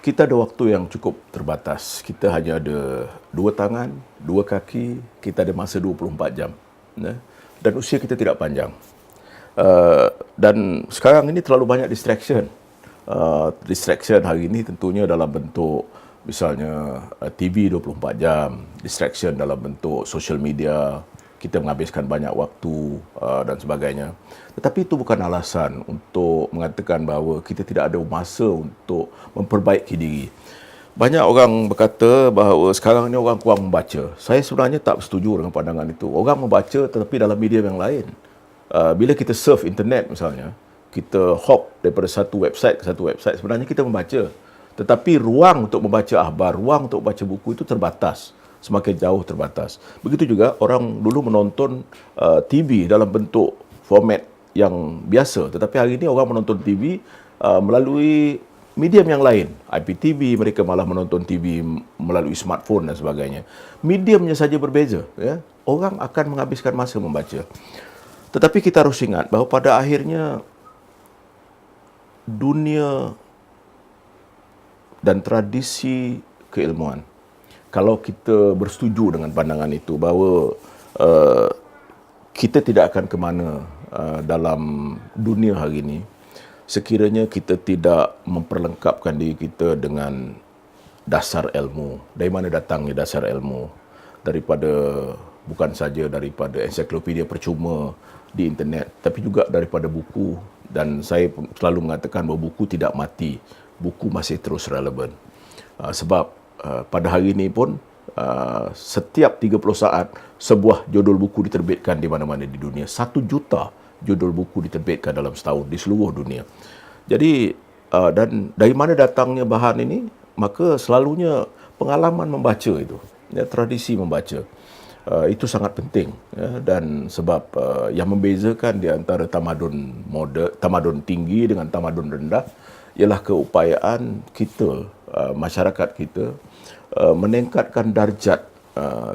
Kita ada waktu yang cukup terbatas. Kita hanya ada dua tangan, dua kaki, kita ada masa 24 jam. Ya? Dan usia kita tidak panjang. Dan sekarang ini terlalu banyak distraction. Distraction hari ini tentunya dalam bentuk misalnya TV 24 jam, distraction dalam bentuk social media, kita menghabiskan banyak waktu dan sebagainya. Tetapi itu bukan alasan untuk mengatakan bahawa kita tidak ada masa untuk memperbaiki diri. Banyak orang berkata bahawa sekarang ni orang kurang membaca. Saya sebenarnya tak setuju dengan pandangan itu. Orang membaca tetapi dalam media yang lain. Bila kita surf internet misalnya, kita hop daripada satu website ke satu website, sebenarnya kita membaca. Tetapi ruang untuk membaca akhbar, ruang untuk baca buku itu terbatas. Semakin jauh terbatas. Begitu juga orang dulu menonton TV dalam bentuk format yang biasa. Tetapi hari ini orang menonton TV melalui medium yang lain. IPTV, mereka malah menonton TV melalui smartphone dan sebagainya. Mediumnya saja berbeza. Ya? Orang akan menghabiskan masa membaca. Tetapi kita harus ingat bahawa pada akhirnya dunia dan tradisi keilmuan, kalau kita bersetuju dengan pandangan itu bahawa kita tidak akan ke mana dalam dunia hari ini sekiranya kita tidak memperlengkapkan diri kita dengan dasar ilmu. Dari mana datangnya dasar ilmu? Daripada bukan saja daripada ensiklopedia percuma di internet, tapi juga daripada buku. Dan saya selalu mengatakan bahawa buku tidak mati. Buku masih terus relevan. Sebab pada hari ini pun setiap 30 saat sebuah judul buku diterbitkan di mana-mana di dunia. 1 juta judul buku diterbitkan dalam setahun di seluruh dunia. Jadi dan dari mana datangnya bahan ini? Maka selalunya pengalaman membaca itu, ya, tradisi membaca. Itu sangat penting, ya, dan sebab yang membezakan di antara tamadun tinggi dengan tamadun rendah ialah keupayaan kita, masyarakat kita meningkatkan darjat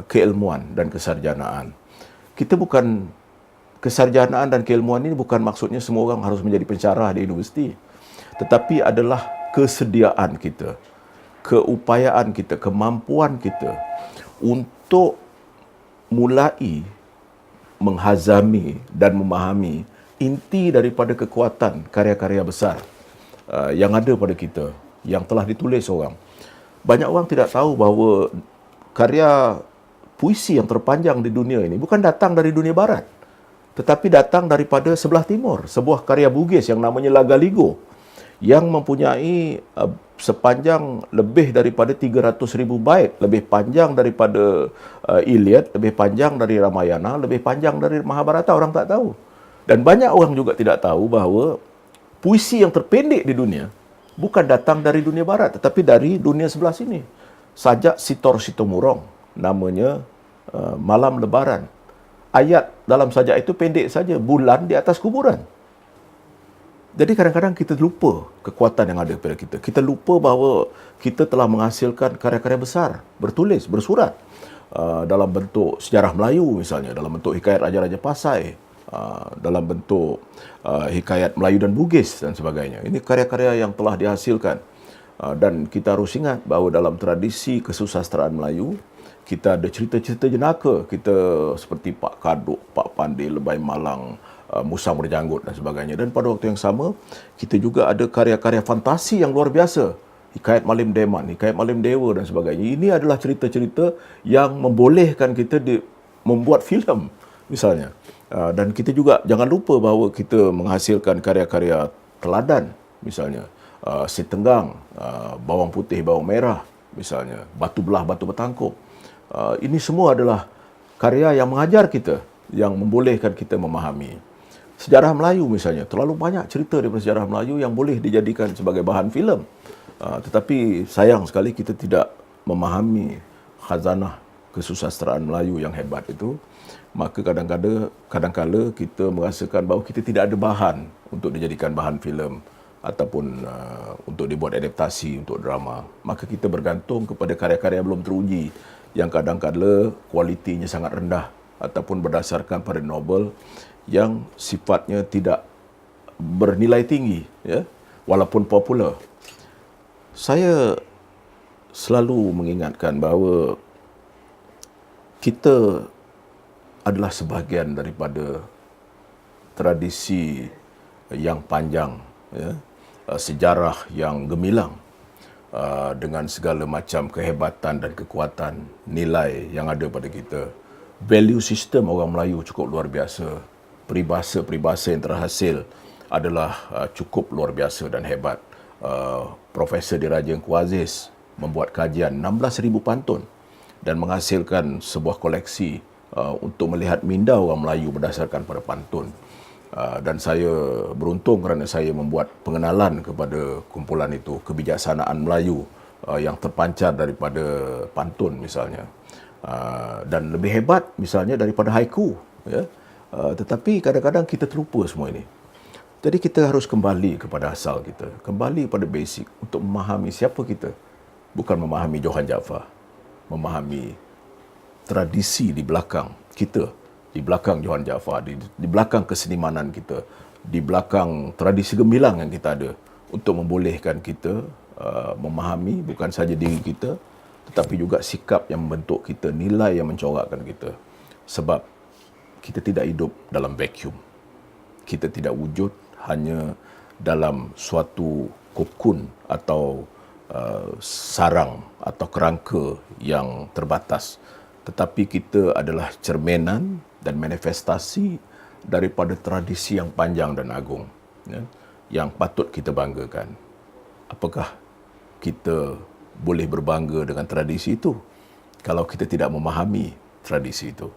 keilmuan dan kesarjanaan. Kesarjanaan dan keilmuan ini bukan maksudnya semua orang harus menjadi pensyarah di universiti, tetapi adalah kesediaan kita, keupayaan kita, kemampuan kita untuk mulai menghazami dan memahami inti daripada kekuatan karya-karya besar yang ada pada kita, yang telah ditulis orang. Banyak orang tidak tahu bahawa karya puisi yang terpanjang di dunia ini bukan datang dari dunia barat, tetapi datang daripada sebelah timur. Sebuah karya Bugis yang namanya Lagaligo, yang mempunyai sepanjang lebih daripada 300,000 bait, lebih panjang daripada Iliad, lebih panjang dari Ramayana, lebih panjang dari Mahabharata. Orang tak tahu. Dan banyak orang juga tidak tahu bahawa puisi yang terpendek di dunia bukan datang dari dunia barat, tetapi dari dunia sebelah sini. Sajak Sitor Sitomorong, namanya Malam Lebaran. Ayat dalam sajak itu pendek saja, bulan di atas kuburan. Jadi kadang-kadang kita lupa kekuatan yang ada pada kita. Kita lupa bahawa kita telah menghasilkan karya-karya besar, bertulis, bersurat. Dalam bentuk sejarah Melayu misalnya, dalam bentuk hikayat Raja-Raja Pasai, dalam bentuk hikayat Melayu dan Bugis dan sebagainya. Ini karya-karya yang telah dihasilkan. Dan kita harus ingat bahawa dalam tradisi kesusastraan Melayu, kita ada cerita-cerita jenaka. Kita seperti Pak Kaduk, Pak Pandey, Lebay Malang, Musang Berjanggut dan sebagainya. Dan pada waktu yang sama, kita juga ada karya-karya fantasi yang luar biasa. Hikayat Malim Deman, Hikayat Malim Dewa dan sebagainya. Ini adalah cerita-cerita yang membolehkan kita membuat filem misalnya. Dan kita juga jangan lupa bahawa kita menghasilkan karya-karya teladan misalnya. Si Tenggang, Bawang Putih, Bawang Merah misalnya. Batu Belah, Batu Bertangkup. Ini semua adalah karya yang mengajar kita, yang membolehkan kita memahami. Sejarah Melayu misalnya, terlalu banyak cerita daripada sejarah Melayu yang boleh dijadikan sebagai bahan filem. Tetapi sayang sekali kita tidak memahami khazanah kesusastraan Melayu yang hebat itu. Maka kadang-kala kita merasakan bahawa kita tidak ada bahan untuk dijadikan bahan filem ataupun untuk dibuat adaptasi untuk drama. Maka kita bergantung kepada karya-karya yang belum teruji, yang kadang-kala kualitinya sangat rendah ataupun berdasarkan pada novel yang sifatnya tidak bernilai tinggi, ya, walaupun popular. Saya selalu mengingatkan bahawa kita adalah sebahagian daripada tradisi yang panjang, ya, sejarah yang gemilang, dengan segala macam kehebatan dan kekuatan nilai yang ada pada kita. Value system orang Melayu cukup luar biasa. Peribahasa-peribahasa yang terhasil adalah cukup luar biasa dan hebat. Profesor Diraja Engku Aziz membuat kajian 16,000 pantun dan menghasilkan sebuah koleksi untuk melihat minda orang Melayu berdasarkan pada pantun. Dan saya beruntung kerana saya membuat pengenalan kepada kumpulan itu, kebijaksanaan Melayu yang terpancar daripada pantun misalnya. Dan lebih hebat misalnya daripada haiku, ya. Tetapi kadang-kadang kita terlupa semua ini. Jadi kita harus kembali kepada asal kita, kembali pada basic untuk memahami siapa kita. Bukan memahami Johan Jaafar, memahami tradisi di belakang kita, di belakang Johan Jaafar, di belakang kesenimanan kita, di belakang tradisi gemilang yang kita ada, untuk membolehkan kita memahami bukan saja diri kita, tetapi juga sikap yang membentuk kita, nilai yang mencorakkan kita. Sebab kita tidak hidup dalam vacuum. Kita tidak wujud hanya dalam suatu kokun atau sarang atau kerangka yang terbatas. Tetapi kita adalah cerminan dan manifestasi daripada tradisi yang panjang dan agung, ya, yang patut kita banggakan. Apakah kita boleh berbangga dengan tradisi itu kalau kita tidak memahami tradisi itu?